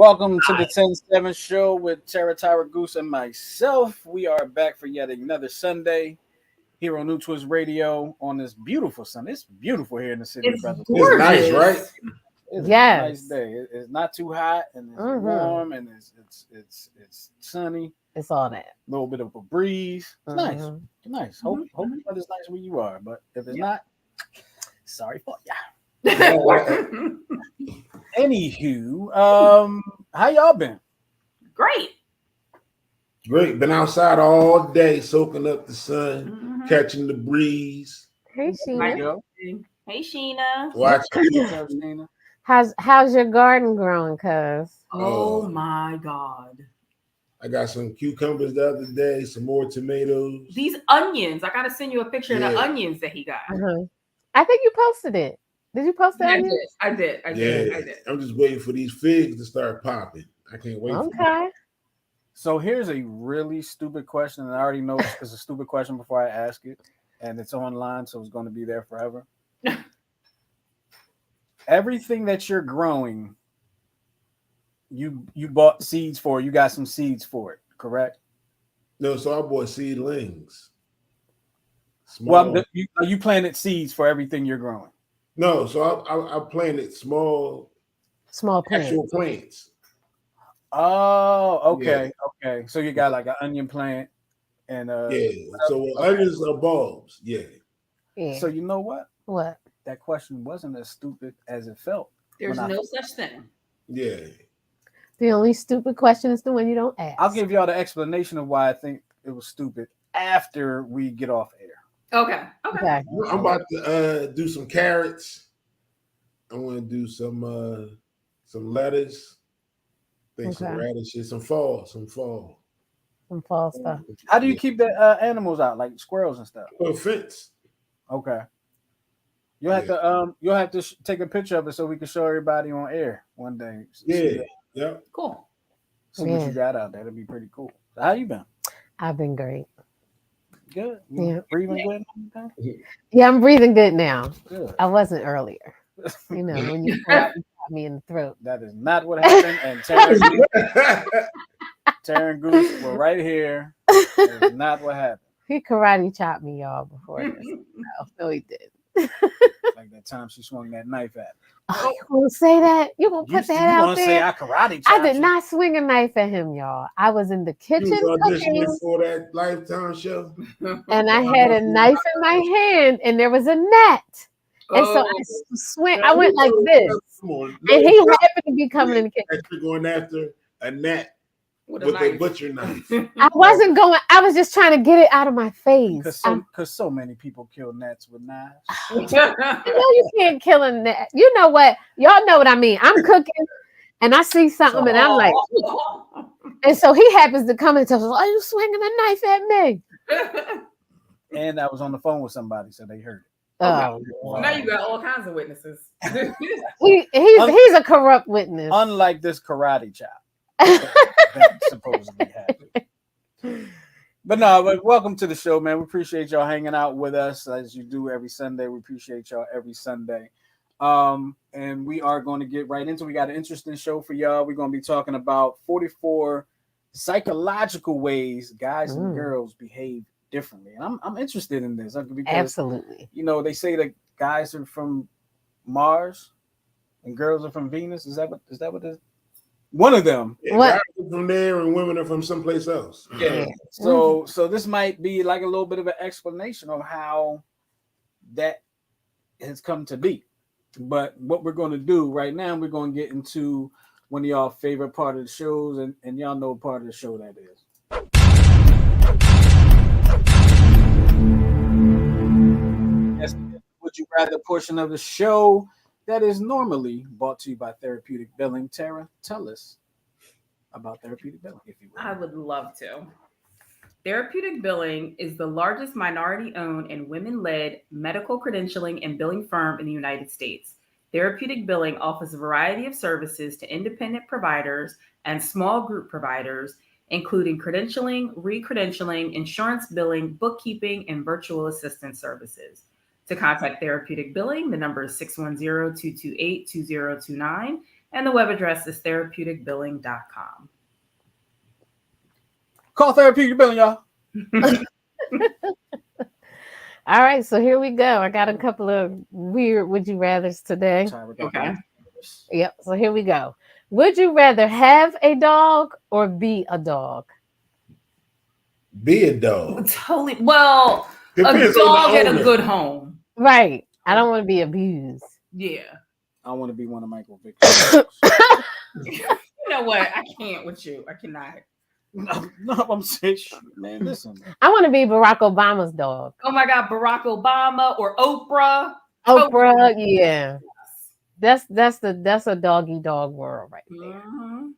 Welcome to the 10-7 show with Tara Tyra Goose and myself. We are back for yet another Sunday here on New Twist Radio on this beautiful Sunday. It's beautiful here in the city, It's brother. gorgeous. It's nice, right? It's Yes. a nice day. It's not too hot and it's warm and it's sunny. It's all that. A little bit of a breeze. It's nice. Mhm. It's nice. Hope the weather's nice where you are, but if it's not, sorry for ya. Anywho, how y'all been? Great. Great. Been outside all day, soaking up the sun, catching the breeze. Hey, Right. Sheena. Yo, Hey, Sheena. Watching. How's your garden growing, cuz? Oh my God. I got some cucumbers the other day, some more tomatoes. These onions. I gotta send you a picture of the Yeah. onions that he got. I think you posted it. Did you post that? I did. I'm just waiting for these figs to start popping. I can't wait. Okay. so here's a really stupid question, and I already know it's a stupid question before I ask it, and it's online, so it's going to be there forever. Everything that you're growing, you bought seeds for. You got some seeds for it, correct? No, so I bought seedlings. Well, you planted seeds for everything you're growing. No, so I planted small Plants. actual plants. Oh, okay, okay. So you got like an onion plant, and So onions are bulbs. Yeah. Yeah. So you know what? What? That question wasn't as stupid as it felt. There's when I- no such thing. Yeah. The only stupid question is the one you don't ask. I'll give y'all the explanation of why I think it was stupid after we get off air. Okay. Okay. I'm about to do some carrots. I want to do some lettuce. Think some Okay. radishes, some fall. Some fall stuff. How do you keep the animals out, like squirrels and stuff? Well, fence. Okay. You'll have to take a picture of it so we can show everybody on air one day. Yeah. Cool. See what you got out there. That'd be pretty cool. So how you been? I've been great. Good. Yeah. Breathing good? Okay. Yeah, I'm breathing good now. Good. I wasn't earlier. You know, when you got me in the throat. That is not what happened. And Tara and Goose were right here. That is not what happened. He karate chopped me, y'all, before this. No, he did. Like that time she swung that knife at. Oh, you gonna say that? You gonna put that out Say there? I karate I chopped did you. not swing a knife at him, y'all. I was in the You kitchen was cooking, auditioning for that Lifetime show. and I had a knife in my hand, and there was a net. And so I swing. I went like this, Come on. and he happened to be coming in the kitchen. You're going after a net With with a knife. butcher knife. I wasn't going. I was just trying to get it out of my face. Because so many people kill gnats with knives. You know you can't kill a net. You know what? Y'all know what I mean. I'm cooking, and I see something, and I'm like, and so he happens to come and tell us, "Are you swinging a knife at me?" And I was on the phone with somebody, so they heard it. Oh, Now you got all kinds of witnesses. he's a corrupt witness. Unlike this karate chop that supposedly happened. But no, but welcome to the show, man. We appreciate y'all hanging out with us as you do every Sunday. We appreciate y'all every Sunday. And we are going to get right into it. We got an interesting show for y'all. We're going to be talking about 44 psychological ways guys and girls behave differently. And I'm interested in this because, Absolutely. you know, they say that guys are from Mars and girls are from Venus. Is that what it is? One of them. Yeah, What? guys are from there and women are from someplace else. Yeah. So this might be like a little bit of an explanation of how that has come to be. But what we're going to do right now, we're going to get into one of y'all favorite part of the shows, and y'all know what part of the show that is. That's the Would You Rather portion of the show that is normally brought to you by Therapeutic Billing. Tara, tell us about Therapeutic Billing, if you will. I would love to. Therapeutic Billing is the largest minority-owned and women-led medical credentialing and billing firm in the United States. Therapeutic Billing offers a variety of services to independent providers and small group providers, including credentialing, re-credentialing, insurance billing, bookkeeping, and virtual assistant services. To contact Therapeutic Billing, the number is 610-228-2029. And the web address is therapeuticbilling.com. Call Therapeutic Billing, y'all. All right, so here we go. I got a couple of weird would you rathers today. Okay. Yep, so here we go. Would you rather have a dog or be a dog? Be a dog. Totally. Well, Depends a on dog the at a owner. good home. Right. I don't want to be abused. Yeah. I want to be one of Michael Vick's. You know what? I can't with you. I cannot. No, I'm saying, man, listen. I want to be Barack Obama's dog. Oh my God, Barack Obama or Oprah. Oprah, yeah. That's a doggy dog world right there. Mhm.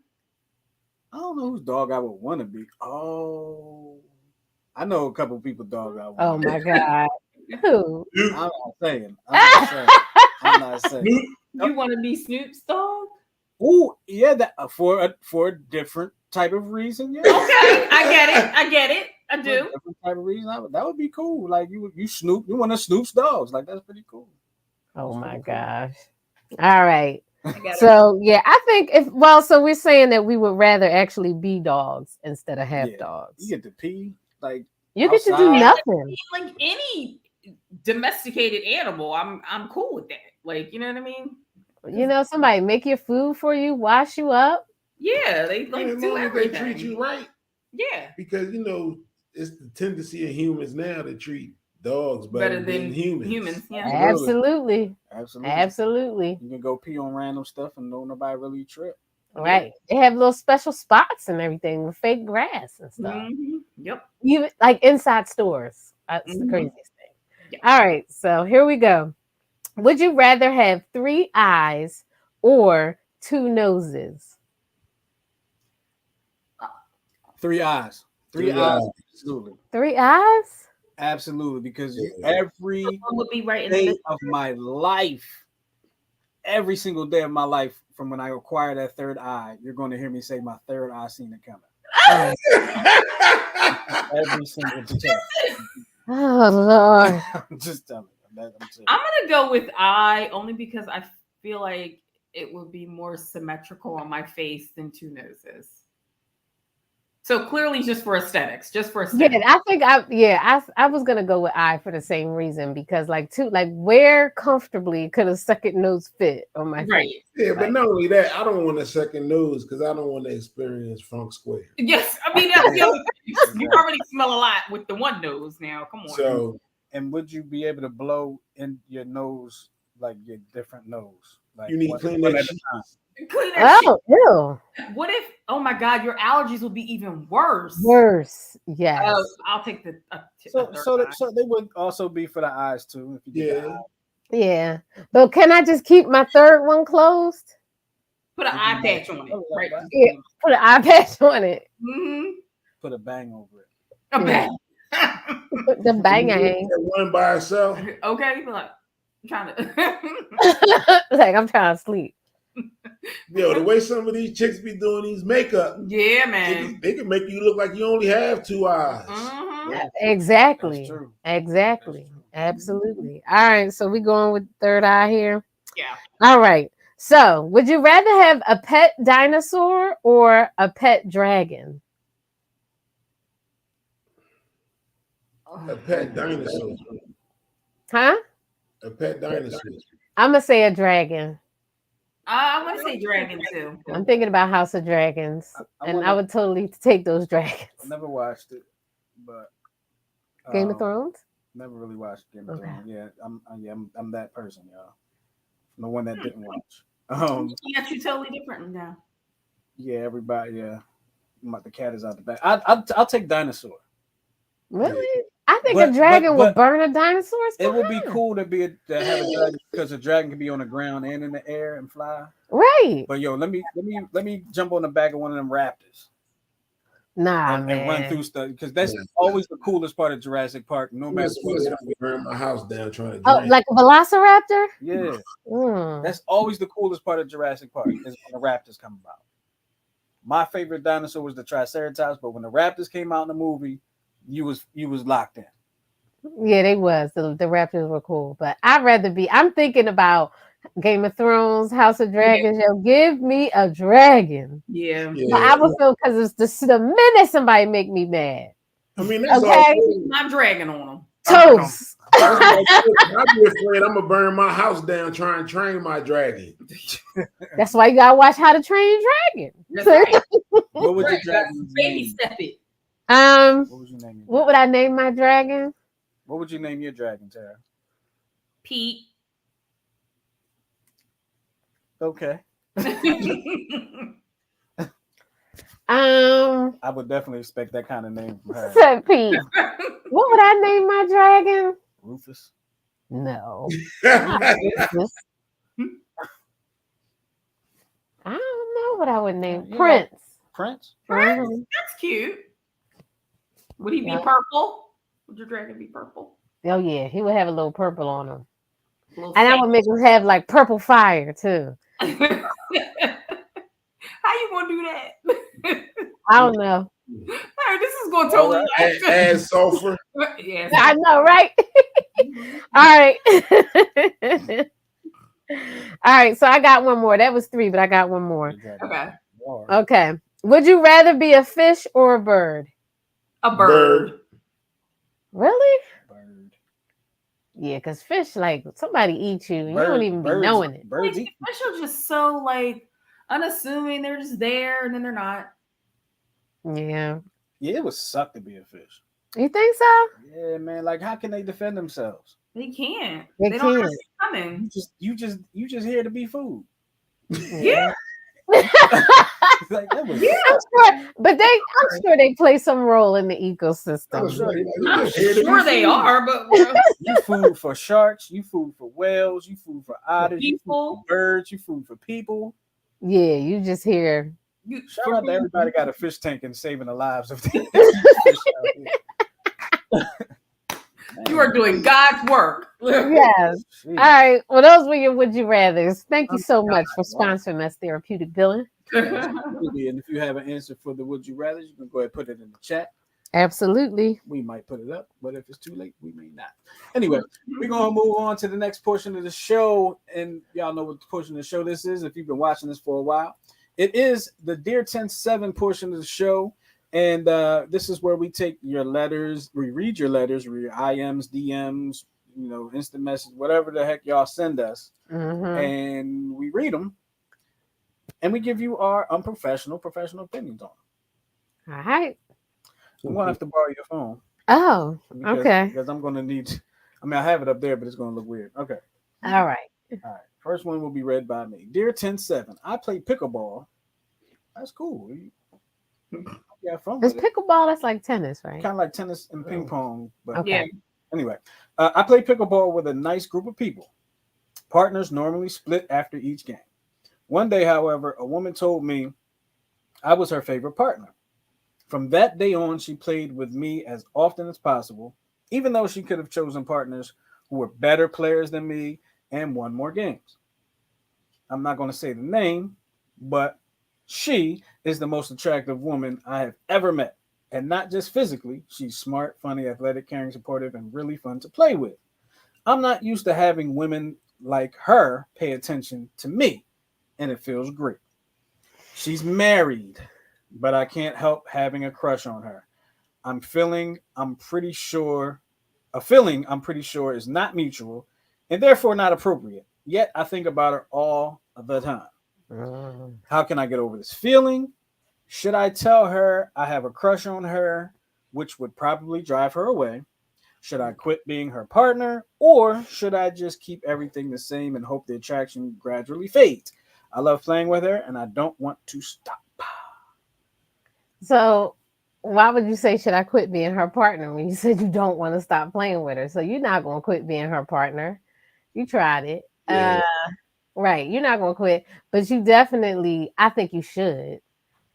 I don't know whose dog I would want to be. Oh, I know a couple people dog I want. Oh my God. Who? I'm not saying. I'm not saying. You want to be Snoop's dog? Oh, yeah, that for a different type of reason. Yeah. Okay, I get it. I For a do. different type of reason. That would be cool. Like you Snoop, you one of Snoop's dogs. Like that's pretty cool. Oh my gosh. All right. I got it. So yeah, I think so we're saying that we would rather actually be dogs instead of have Yeah. dogs. You get to pee. Like You get to do outside. nothing. Like any domesticated animal, I'm cool with that. Like, you know what I mean? You know, somebody make your food for you, wash you up. Yeah, they like As do long as they everything. treat you right, Yeah, because it's the tendency of humans now to treat dogs better than humans. Yeah. Absolutely. Absolutely. Absolutely. You can go pee on random stuff and no nobody really trip. Right. They have little special spots and everything with fake grass and stuff. Mhm. Yep. Even like inside stores. That's the Mhm. craziest thing. Yeah. All right. So here we go. Would you rather have 3 eyes or 2 noses? 3 eyes. 3 Three eyes. eyes. Absolutely. 3 eyes? Absolutely. Because Yeah. every One would be right in the day middle. of my life, every single day of my life, from when I acquire that third eye, you're going to hear me say my third eye seen it coming. Every single day. Oh Lord. I'm just telling you. I'm saying. I'm gonna go with eye only because I feel like it would be more symmetrical on my face than 2 noses. So clearly, just for aesthetics, Yeah, aesthetics. I think I was gonna go with eye for the same reason because where comfortably could a second nose fit on my face? Right. Yeah, but not only that, I don't want a second nose because I don't want to experience Funk Square. Yes, I mean that's the other thing. You already smell a lot with the one nose now. Come on. So And would you be able to blow in your nose like your different nose? Like you need one clean at that a shit. time? Clean that Oh, ew. shit. What if? Oh my God, your allergies will be even worse. Worse. Yes. Oh, I'll take the. So third eye. so they would also be for the eyes too. If you get the Yeah. eye. Yeah. But can I just keep my third one closed? Put an eye patch on it. Right. Yeah. Put an eye patch on it. Mm-hmm. Put a bang over it. A bag. Put the bang. That one by itself. Okay, be like, I'm trying to. Like I'm trying to sleep. Yo, the way some of these chicks be doing these makeup, Yeah, man. they can make you look like you only have 2 eyes. Mhm. Exactly. That's true. Exactly. That's true. Absolutely. All right. So we going with third eye here. Yeah. All right. So would you rather have a pet dinosaur or a pet dragon? A pet dinosaur. Huh? A pet dinosaur. I'm gonna say a dragon. I'm gonna say dragon too. I'm thinking about House of Dragons, and I would totally take those dragons. I never watched it, but Game of Thrones. Never really watched Game of Okay. Thrones. Yeah, I'm that person, y'all. The one that didn't watch. Yeah, you totally different now. Yeah, everybody. Yeah, the cat is out the back. I'll take dinosaur. Really? I think But- a dragon but- would burn a dinosaur. It would be cool to have a dragon because a dragon can be on the ground and in the air and fly. Right. But yo, let me jump on the back of one of them raptors Nah, and man. run through stuff because that's Yeah. always the coolest part of Jurassic Park. No matter what. I burn my house down trying to Oh, drink. like a velociraptor? Yeah, Mm. that's always the coolest part of Jurassic Park is when the raptors come about. My favorite dinosaur was the Triceratops, but when the raptors came out in the movie, you was locked in. Yeah, they was. The raptors were cool. But I'm thinking about Game of Thrones, House of Dragons. Yo, give me a dragon. Yeah. But Yeah. I would feel because it's the minute somebody make me mad. I mean, that's Okay. all. Not dragging on them. Toast. I'd be afraid I'm gonna burn my house down trying to train my dragon. That's why you gotta watch How to Train Your Dragon. That's right. What would your Right, dragon's baby name? step it. What would you name your What would I name my dragon? What would you name your dragon, Tara? Pete. Okay. I I would definitely expect that kind of name from her. said Pete. What would I name my dragon? Rufus. No. Yeah. Rufus. I don't know what I would name Yeah. Prince. Prince? Prince? Mhm. That's cute. Would he be Yeah. purple? Would your dragon be purple? Oh yeah, he would have a little purple on him, A little and I would make him have like purple fire too. How you gonna do that? I don't know. All right, this is going totally. Add sulfur. Yes. I know, right? All right. All right. So I got one more. That was 3, but I got one more. Your dragon. Okay. War. Okay. Would you rather be a fish or a bird? A bird. Really? Bird. Yeah, because fish, like somebody eats you, you Bird- don't even be birds- knowing it. Birds Like, eat. fish are just so like unassuming. They're just there and then they're not. Yeah. Yeah, it would suck to be a fish. You think so? Yeah, man. Like, how can they defend themselves? They can't. They They don't know can't. what's coming. You just here to be food. Yeah. Like, that was I'm sure, but I'm sure they play some role in the I'm ecosystem. sure, I'm sure they are, but you food for sharks, you food for whales, you food for otters, you food people. for birds, you food for people. Yeah, you just hear. You, Shout out to everybody got a fish tank and saving the lives of the fish out here. you are doing God's work. Yes. Jeez. All right. Well, those were your Would You Rathers. Thank you so much for sponsoring us, Therapeutic Billing. Absolutely. And if you have an answer for the would you rather, you can go ahead and put it in the chat. Absolutely. We might put it up, but if it's too late, we may not. Anyway, we're gonna move on to the next portion of the show, and y'all know what portion of the show this is if you've been watching this for a while. It is the Dear 10-7 portion of the show, and this is where we take your letters, we read your letters, your IMs, DMs, instant message, whatever the heck y'all send us, Mhm. and we read them, and we give you our professional opinions on them. All right. I'm gonna have to borrow your phone. Oh, Because, okay. Because I'm gonna need. I mean, I have it up there, but it's gonna look weird. Okay. All right. All right. First one will be read by me. Dear 10-7, I play pickleball. That's cool. Yeah, fun It's with it. pickleball. That's like tennis, right? Kind of like tennis and ping pong. But Okay. Yeah. anyway, I play pickleball with a nice group of people. Partners normally split after each game. One day, however, a woman told me I was her favorite partner. From that day on, she played with me as often as possible, even though she could have chosen partners who were better players than me and won more games. I'm not going to say the name, but she is the most attractive woman I have ever met. And not just physically, she's smart, funny, athletic, caring, supportive, and really fun to play with. I'm not used to having women like her pay attention to me, and it feels great. She's married, but I can't help having a crush on her. I'm pretty sure is not mutual and therefore not appropriate. Yet I think about her all the time. Mm. How can I get over this feeling? Should I tell her I have a crush on her, which would probably drive her away? Should I quit being her partner, or should I just keep everything the same and hope the attraction gradually fades? I love playing with her and I don't want to stop. So, why would you say, should I quit being her partner when you said you don't want to stop playing with her? So, you're not going to quit being her partner. You tried it. Yeah. Right. You're not going to quit, but you definitely, I think you should,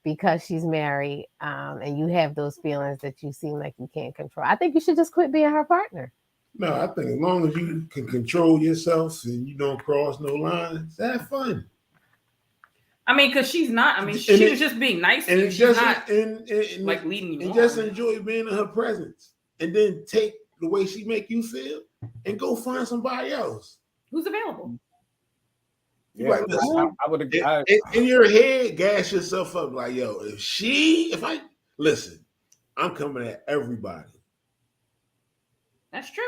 because she's married and you have those feelings that you seem like you can't control. I think you should just quit being her partner. No, I think as long as you can control yourself and you don't cross no lines, have fun. I mean, because she's not. I mean, And she it- was just being nice to And you. it's She's just not and like leading you and on. just enjoy being in her presence, and then take the way she make you feel, and go find somebody else. Who's available? Yeah, Like, listen, I would agree. in your head, gas yourself up like, yo, listen, I'm coming at everybody. That's true.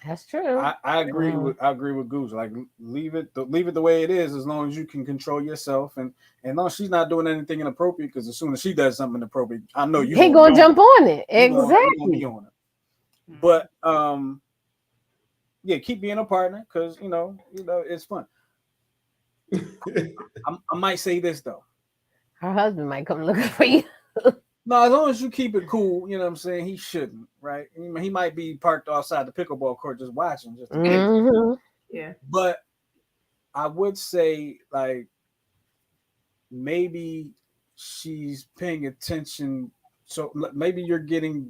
That's true. I agree with Goose. Like leave it the way it is, as long as you can control yourself, and long as she's not doing anything inappropriate. Because as soon as she does something inappropriate, I know you. He gonna jump on it. You gonna Exactly. be on it. But yeah, keep being a partner because you know it's fun. I might say this though. Her husband might come looking for you. No, as long as you keep it cool, you know what I'm saying? He shouldn't, right? He might be parked outside the pickleball court just watching. Yeah. But I would say, like, maybe she's paying attention. So maybe you're getting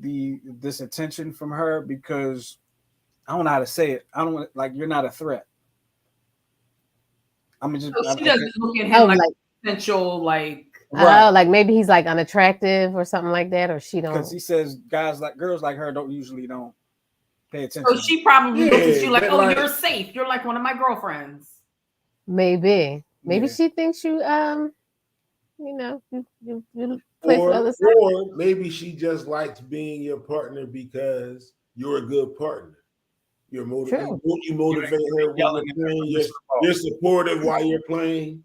this attention from her because I don't know how to say it. I don't want like you're not a threat. I mean, just So she doesn't look at him like potential, like. Right. Like maybe he's like unattractive or something like that, or she don't. Because he says girls like her don't pay attention. So she probably looks at you like, oh, you're safe. You're like one of my girlfriends. Maybe she thinks you you play for other side. Or maybe she just likes being your partner because you're a good partner. You motivate her when you're playing. You're supportive while you're playing.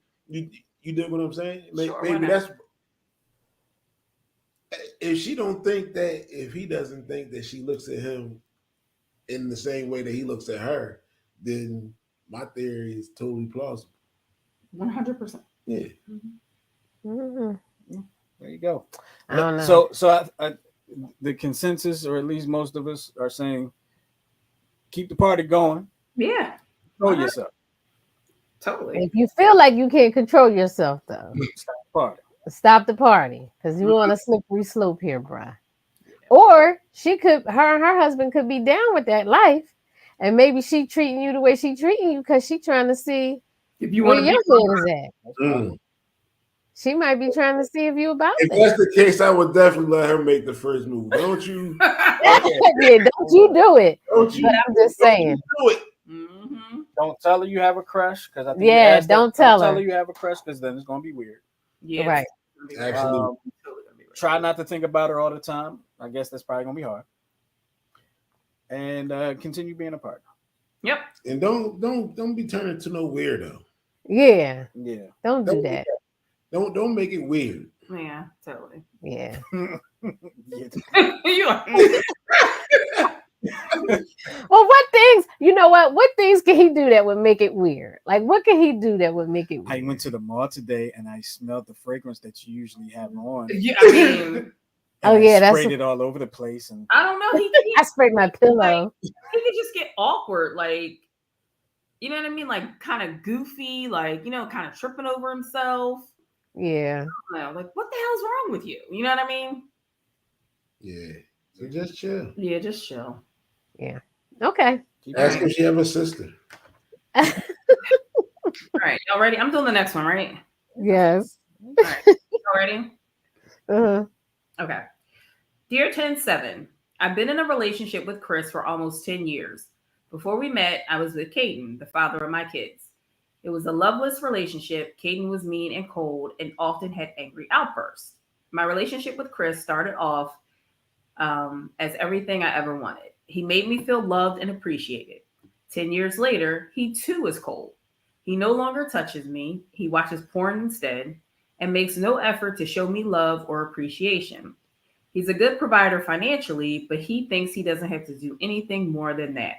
You dig what I'm saying? Maybe that's if she don't think that, if he doesn't think that she looks at him in the same way that he looks at her, then my theory is totally plausible. 100%. Yeah. Mm-hmm. There you go. I don't know. So I, the consensus, or at least most of us, are saying keep the party going. Yeah. Control yourself. Totally. If you feel like you can't control yourself, though, stop the party because you're on a slippery slope here, bruh. Or her and her husband could be down with that life, and maybe she treating you the way she treating you because she trying to see if you where want your head is at. She might be trying to see if you about that. If that's the case, I would definitely let her make the first move. Don't you? Yeah, don't you do it. But I'm just saying. Do it. Mm-hmm. Don't tell her you have a crush because I think don't tell her you have a crush because then it's gonna be weird. Yeah, right. Absolutely. Try not to think about her all the time. I guess that's probably gonna be hard. And continue being a partner. Yep. And don't be turning to no weirdo. Yeah. Yeah. Don't do that. Don't make it weird. Yeah, totally. Yeah. Well, what things can he do that would make it weird? Like, what can he do that would make it weird? I went to the mall today and I smelled the fragrance that you usually have on. Yeah, I mean, I sprayed it all over the place. And I don't know. I sprayed my pillow. He could just get awkward, like, you know what I mean? Like, kind of goofy, like, kind of tripping over himself. Yeah. I don't know, like, what the hell's wrong with you? You know what I mean? Yeah. So just chill. Yeah, just chill. Yeah. Okay. Ask if she have a sister. All right, y'all ready? I'm doing the next one, right? Yes. All right. Y'all ready? Uh-huh. Okay. Dear 10-7, I've been in a relationship with Chris for almost 10 years. Before we met, I was with Caden, the father of my kids. It was a loveless relationship. Caden was mean and cold and often had angry outbursts. My relationship with Chris started off as everything I ever wanted. He made me feel loved and appreciated. 10 years later, he too is cold. He no longer touches me. He watches porn instead and makes no effort to show me love or appreciation. He's a good provider financially, but he thinks he doesn't have to do anything more than that.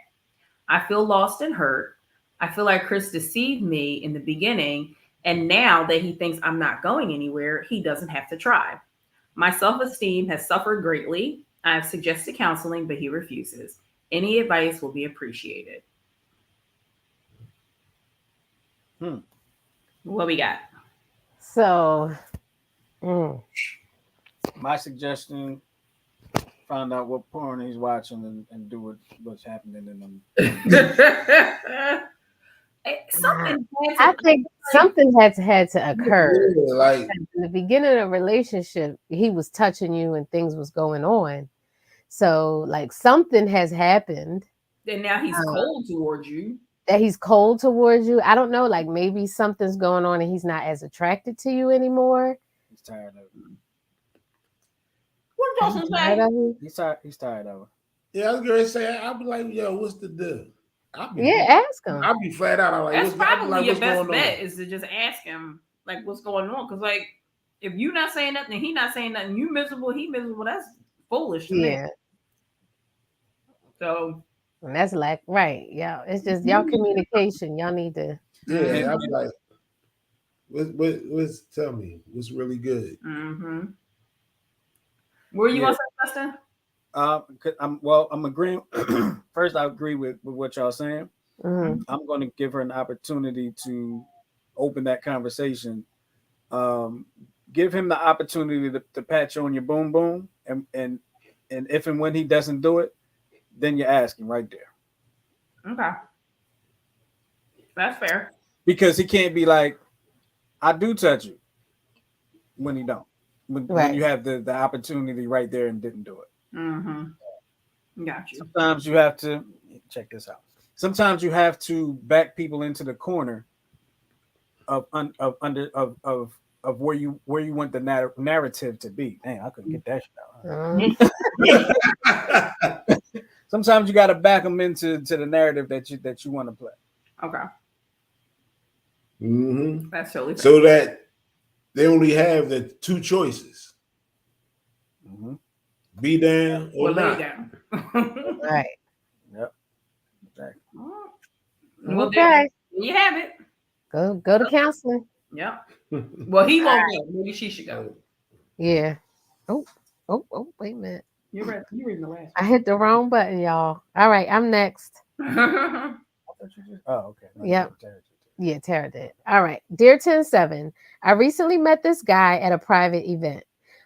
I feel lost and hurt. I feel like Chris deceived me in the beginning, and now that he thinks I'm not going anywhere, he doesn't have to try. My self-esteem has suffered greatly. I have suggested counseling, but he refuses. Any advice will be appreciated. What we got? So, my suggestion: find out what porn he's watching and do what's happening in them. I think something had to occur. Yeah, like in the beginning of the relationship, he was touching you and things was going on. So, like, something has happened. And now he's cold towards you. that he's cold towards you. I don't know, like maybe something's going on and he's not as attracted to you anymore. He's tired of it. What Johnson Tired say? of you? He's tired of it. Yeah, I was gonna say, I'll be like, yo, what's the deal? Yeah, ask him. I'll be flat out. I'm like, That's probably like, your what's best going bet on? is to just ask him like what's going on. Because like if you not saying nothing, he not saying nothing, you miserable, he miserable. That's foolish to me. Yeah. So And that's like right. Yeah. It's just y'all communication. Y'all need to Yeah, I'll be like, what's tell me what's really good. mm-hmm. Where you want to say, Justin? I'm agreeing. First, I agree with what y'all saying. mhm. I'm going to give her an opportunity to open that conversation. Give him the opportunity to pat you on your boom boom, and if and when he doesn't do it, then you're asking right there. Okay, that's fair. Because he can't be like, I do touch you when he don't. When you have the opportunity right there and didn't do it. Mm-hmm. Got you. Sometimes you have to check this out. Sometimes you have to back people into the corner of where you want the narrative to be. Dang, I couldn't get that shit out. Sometimes you got to back them into the narrative that you want to play. Okay. Mm-hmm. That's totally fair. So that they only have the two choices: Mm-hmm. be down or lay not. down. Right. Yep. Exactly. Well, Okay. there you have it. Go to counseling. Yep. Well, he won't go. Maybe she should go. Yeah. Oh, wait a minute. You're right. You're reading the last I hit the wrong button, y'all. All right, I'm next. one. Oh, okay. No, Yep. Yeah, Tara did. All right. Dear 107, I recently met this guy at a private event.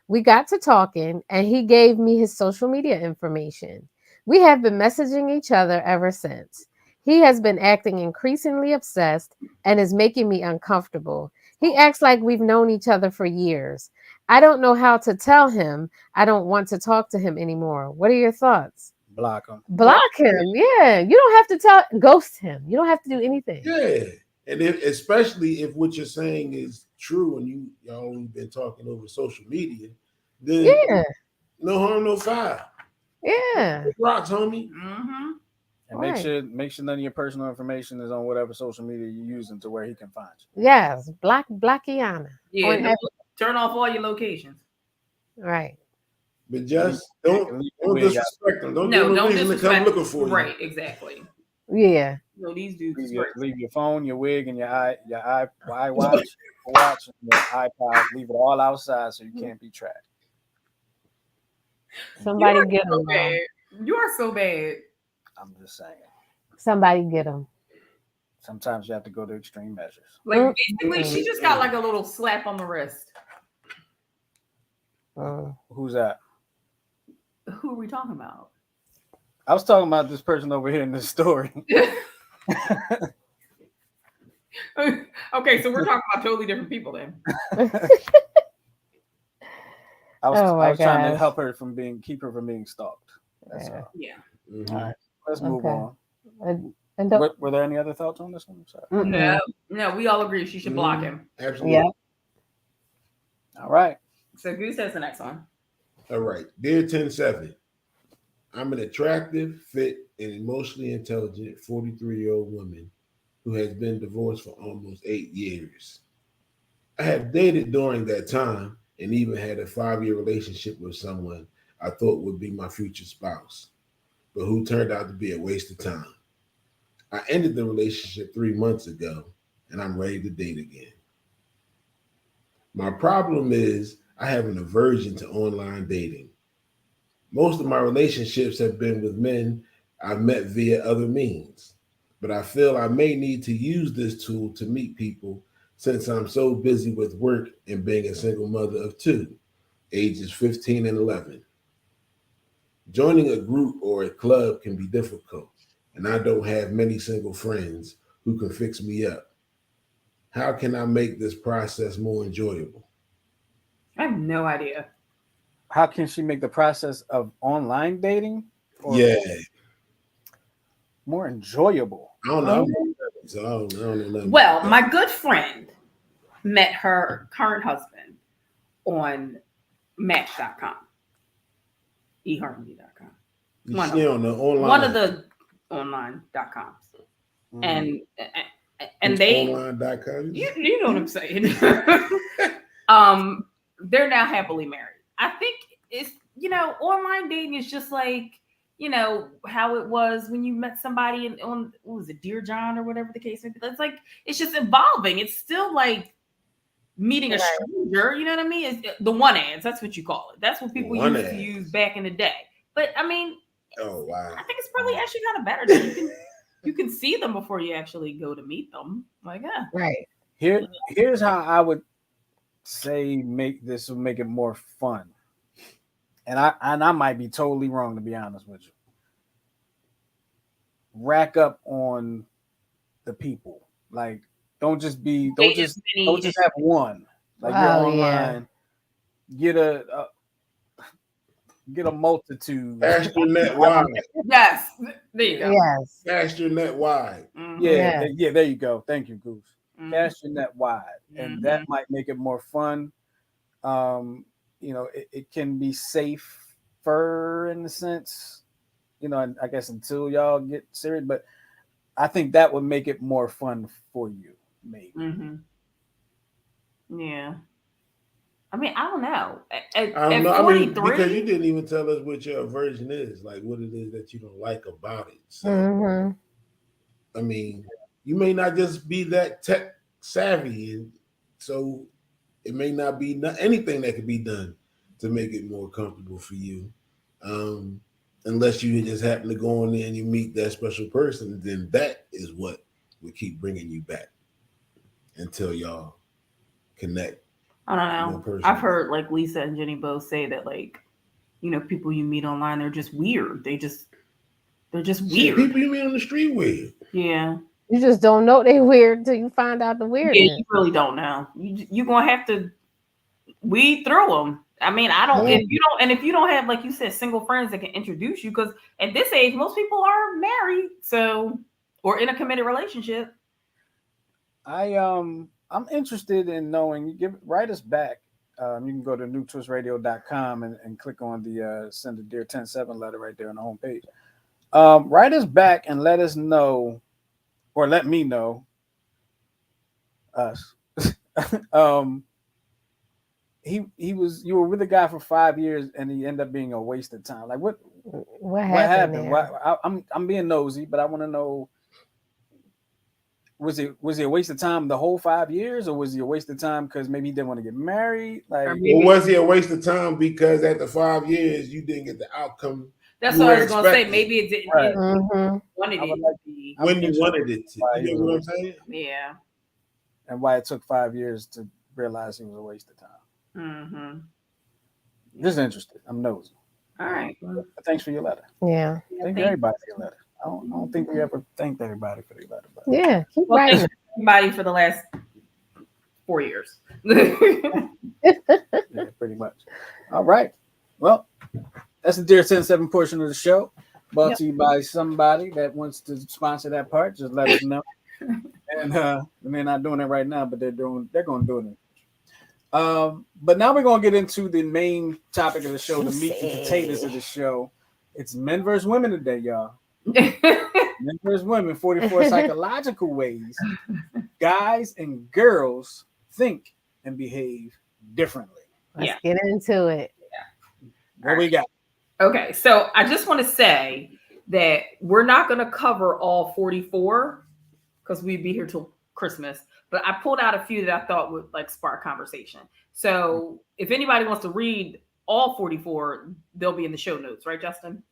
We got to talking and he gave me his social media information. We have been messaging each other ever since. He has been acting increasingly obsessed and is making me uncomfortable. He acts like we've known each other for years. I don't know how to tell him I don't want to talk to him anymore. What are your thoughts? Block him. Block him. Yeah. You don't have to ghost him. You don't have to do anything. Yeah, and especially if what you're saying is true, and y'all only been talking over social media, then Yeah. no harm, no foul. Yeah. Rocks, homie. Mm-hmm. And Right. make sure none of your personal information is on whatever social media you're using to where he can find you. Yes. Blackiana. Yeah. On Turn off all your locations. Right. But just don't disrespect them. Don't give them a reason to come looking for you. Right, exactly. Yeah. No, these dudes. Leave your phone, your wig, and your iWatch, and your iPod. Leave it all outside so you can't be tracked. Somebody get so him. bad. You are so bad. I'm just saying. Somebody get him. Sometimes you have to go to extreme measures. Like basically, she just got like a little slap on the wrist. Who's that? Who are we talking about? I was talking about this person over here in this story. Okay, so we're talking about totally different people then. I was trying to help her keep her from being stalked. That's all. Yeah. Mm-hmm. All right, let's move on. And were there any other thoughts on this one? Mm-mm. No, we all agree she should block him. Absolutely. Yeah. All right. So Goose has the next one. All right. Dear 107, I'm an attractive, fit, and emotionally intelligent 43-year-old woman who has been divorced for almost 8 years. I have dated during that time and even had a 5-year relationship with someone I thought would be my future spouse, but who turned out to be a waste of time. I ended the relationship 3 months ago, and I'm ready to date again. My problem is I have an aversion to online dating. Most of my relationships have been with men I've met via other means, but I feel I may need to use this tool to meet people since I'm so busy with work and being a single mother of 2, ages 15 and 11. Joining a group or a club can be difficult, and I don't have many single friends who can fix me up. How can I make this process more enjoyable? I have no idea. How can she make the process of online dating? Yeah. more enjoyable? I don't know. So I don't know nothing Well, about that. my good friend met her current husband on Match.com, eHarmony.com. You see on the online. One of the online.coms. Mhm. And they online.com. you know what I'm saying. They're now happily married. I think it's, online dating is just like, how it was when you met somebody on, what was it, Dear John or whatever the case may be. It's like, it's just evolving. It's still like meeting a stranger, you know what I mean? It's the one ads, that's what you call it. That's what people used to use back in the day. But I mean, oh wow, I think it's probably actually kind of better. You can see them before you actually go to meet them. Like, yeah. Right. Here's how I would say make it more fun. And I might be totally wrong, to be honest with you. Rack up on the people. Like, don't just have one. Like, you're online. Get a multitude. Cast your net wide. Yes. There you go. Yes. Cast your net wide. Mm-hmm. Yeah, there you go. Thank you, Goose. Mm-hmm. Cast your net wide. And that might make it more fun. It can be safer in the sense, and I guess until y'all get serious, but I think that would make it more fun for you, maybe. Mm-hmm. Yeah. I mean, I don't know. I don't know. 43, I mean, because you didn't even tell us what your aversion is, like what it is that you don't like about it. So, I mean, you may not just be that tech savvy, and so it may not be anything that could be done to make it more comfortable for you. Unless you just happen to go in there and you meet that special person, then that is what would keep bringing you back until y'all connect. I don't know. I've heard like Lisa and Jenny both say that, like, people you meet online, they're just weird. They're just weird. People you meet on the street weird. Yeah. You just don't know they weird until you find out the weirdness. Yeah, you really don't know. You're gonna have to weed through them. I mean, I don't. Yeah. If you don't have, like you said, single friends that can introduce you, because at this age, most people are married, or in a committed relationship. I'm interested in knowing. Write us back. You can go to newtwistradio.com and click on the send a Dear 10-7 letter right there on the homepage. Write us back and let us know, or let me know, us. You were with a guy for 5 years and he ended up being a waste of time. Like what happened? I'm being nosy, but I want to know. Was it a waste of time the whole 5 years, or was he a waste of time because maybe he didn't want to get married? Like, or was he a waste of time because after 5 years you didn't get the outcome? That's what I was gonna say. Maybe it didn't. Right. Wanted it to be. When you wanted it to. You know what I'm saying? Yeah. And why it took 5 years to realize he was a waste of time. Just interested. I'm nosy. All right. Thanks for your letter. Yeah. Thank everybody for your letter. I don't think we ever thanked everybody for their letter. But yeah. Keep writing. Everybody for the last 4 years. Yeah, pretty much. All right. Well, that's the Dear 10-7 portion of the show. Brought to you by somebody that wants to sponsor that part. Just let us know. And they're not doing it right now, but they're going to do it. But now we're going to get into the main topic of the show, the meat and potatoes of the show. It's men versus women today, y'all. Men versus women, 44 psychological ways guys and girls think and behave differently. Let's get into it. What we got? Okay, so I just want to say that we're not going to cover all 44 because we'd be here till Christmas. But I pulled out a few that I thought would like spark conversation. So if anybody wants to read all 44, they'll be in the show notes, right, Justin?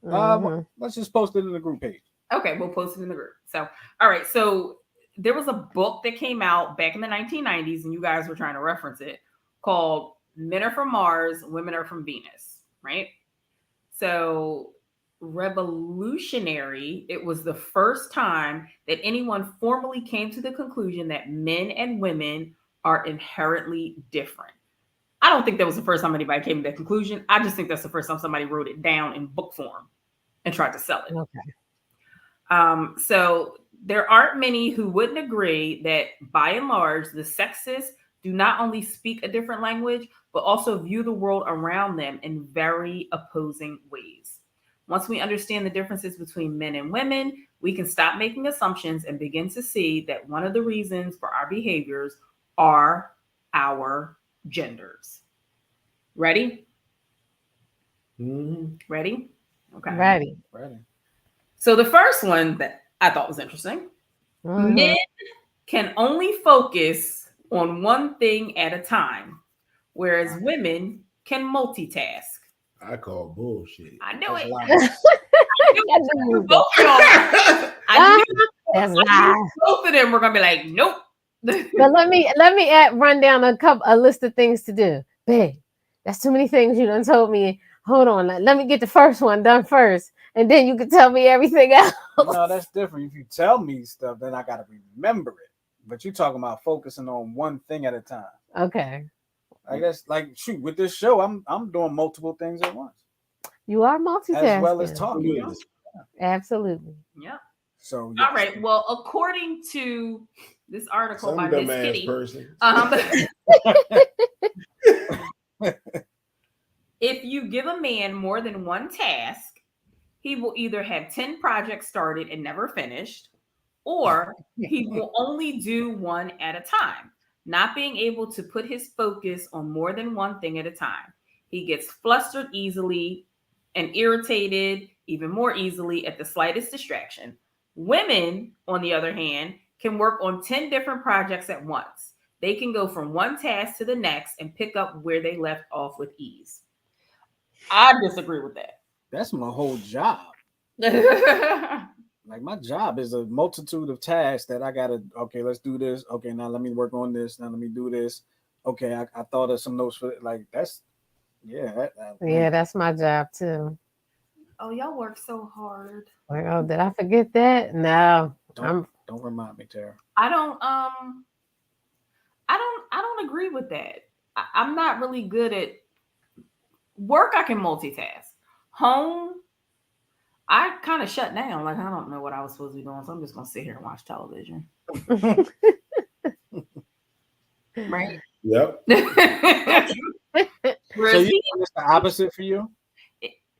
Let's just post it in the group page. Okay, we'll post it in the group. So, all right. So there was a book that came out back in the 1990s, and you guys were trying to reference it, called Men Are From Mars, Women Are From Venus, right? So revolutionary. It was the first time that anyone formally came to the conclusion that men and women are inherently different. I don't think that was the first time anybody came to that conclusion. I just think that's the first time somebody wrote it down in book form and tried to sell it. Okay. So there aren't many who wouldn't agree that by and large, the sexes do not only speak a different language, but also view the world around them in very opposing ways. Once we understand the differences between men and women, we can stop making assumptions and begin to see that one of the reasons for our behaviors are our genders. Ready? Mhm. Ready? Okay. Ready. So the first one that I thought was interesting. Mhm. Men can only focus on one thing at a time, whereas women can multitask. I call bullshit. I knew it. Both I knew That's lies. both of them were gonna be like, nope. But let me run down a list of things to do. Babe, that's too many things you done told me. Hold on, let me get the first one done first, and then you can tell me everything else. No, that's different. If you tell me stuff, then I gotta remember it. But you talking about focusing on one thing at a time. Okay. I guess, like, shoot, with this show, I'm doing multiple things at once, You are multitasking. as well as talking. Yeah. Absolutely. Yeah. So All yes. right. Well, according to this article Some by Miss dumbass Kitty, person. if you give a man more than one task, he will either have 10 projects started and never finished, or he will only do one at a time, not being able to put his focus on more than one thing at a time. He gets flustered easily and irritated even more easily at the slightest distraction. Women, on the other hand, can work on 10 different projects at once. They can go from one task to the next and pick up where they left off with ease. I disagree with that. That's my whole job. Like, my job is a multitude of tasks that I gotta. Okay, let's do this. Okay, now let me work on this. Now let me do this. Okay, I thought of some notes for it. Like, that's Yeah, that's my job too. Oh, y'all work so hard. Like, oh, did I forget that? No. Don't remind me, Tara. I don't agree with that. I'm not really good at work. I can multitask. Home, I kind of shut down. Like, I don't know what I was supposed to be doing, so I'm just gonna sit here and watch television. Right? Yep. So you think it's the opposite for you?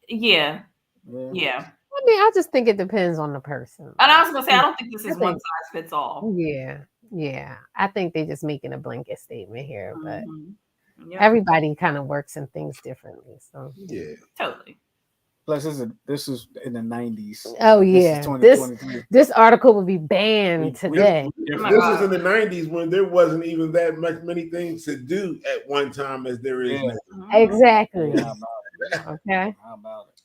Yeah. Yeah. I mean, I just think it depends on the person. And I was gonna say, I don't think this is one size fits all. Yeah. I think they're just making a blanket statement here, but Yep. everybody kind of works in things differently. So Yeah. Totally. Plus, this is in the 90s. oh yeah, This is 2023. this article would be banned today. This is in the 90s when there wasn't even that many things to do at one time as there is now. Exactly. How about it? Okay. How about it?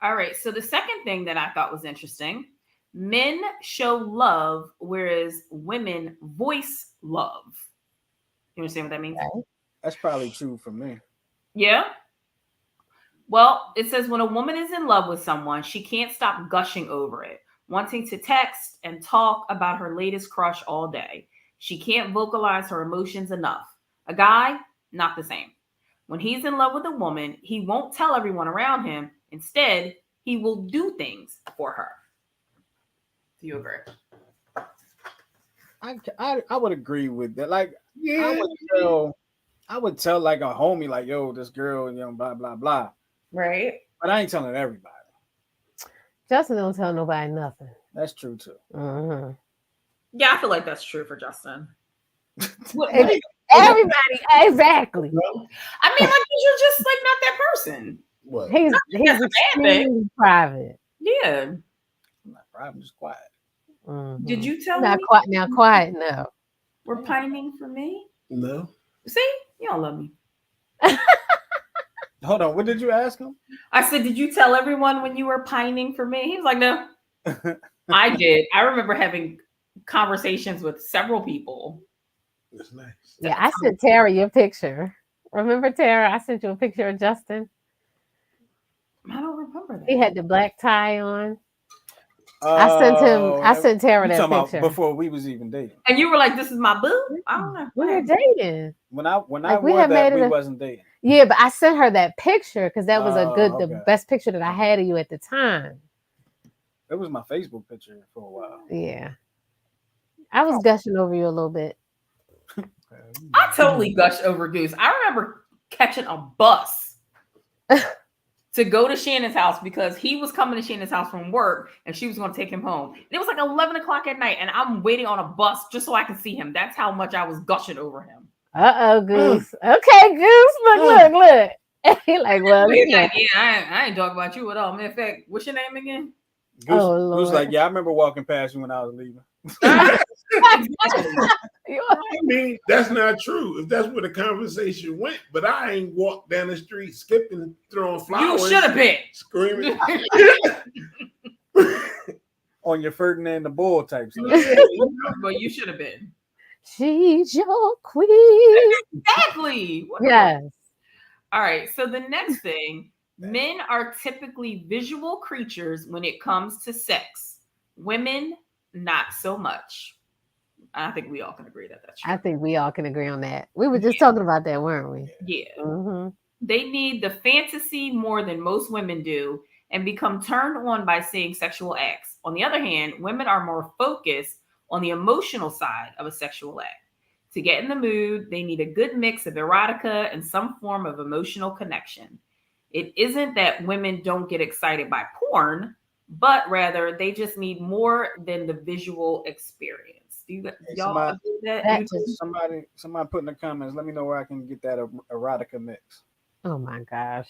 All right. So the second thing that I thought was interesting, men show love, whereas women voice love. You understand what that means? That's probably true for me. Yeah. Well, it says when a woman is in love with someone, she can't stop gushing over it, wanting to text and talk about her latest crush all day. She can't vocalize her emotions enough. A guy, not the same. When he's in love with a woman, he won't tell everyone around him. Instead, he will do things for her. Do you agree? I would agree with that. Like, Yeah. I would tell like a homie, like, yo, this girl, you know, blah blah blah. Right. But I ain't telling everybody. Justin don't tell nobody nothing. That's true too. Mhm. Yeah, I feel like that's true for Justin. Everybody, exactly. I mean, like, you're just like not that person. What? He's That's a bad thing. extremely private. Yeah. I'm not private, I'm just quiet. Mhm. Did you tell Not me quiet now? Quiet no. we're pining for me? No. See, you don't love me. Hold on, what did you ask him? I said, did you tell everyone when you were pining for me? He was like, no. I did. I remember having conversations with several people. That's nice. Yeah, I sent Tara your picture. Remember, Tara? I sent you a picture of Justin. I don't remember that. He had the black tie on. I sent Tara that picture before we was even dating. And you were like, this is my boo? I don't know. We were dating. When I Like, we wore had that, made we it wasn't dating. Yeah, but I sent her that picture because that was the Okay. best picture that I had of you at the time. It was my Facebook picture for a while. Yeah. I was gushing over you a little bit. I totally gushed over Goose. I remember catching a bus to go to Shannon's house because he was coming to Shannon's house from work and she was going to take him home. And it was like 11 o'clock at night and I'm waiting on a bus just so I could see him. That's how much I was gushing over him. Uh-oh, Goose. Okay, Goose. Look. He like, well, yeah, I ain't talking about you at all. Matter of fact, what's your name again? Goose was like, yeah, I remember walking past you when I was leaving. I mean, that's not true. If that's where the conversation went, but I ain't walked down the street skipping, throwing flowers. You should have been Screaming. On your Ferdinand the Bull type stuff. But you should have been. She's your queen. Exactly. Yes. All right. So the next thing, men are typically visual creatures when it comes to sex. Women, not so much. I think we all can agree that that's true. I think we all can agree on that. We were just talking about that, weren't we? Yeah. Mm-hmm. They need the fantasy more than most women do and become turned on by seeing sexual acts. On the other hand, women are more focused on the emotional side of a sexual act. To get in the mood, they need a good mix of erotica and some form of emotional connection. It isn't that women don't get excited by porn, but rather they just need more than the visual experience. Do y'all agree with that? Somebody put in the comments, let me know where I can get that erotica mix. Oh my gosh.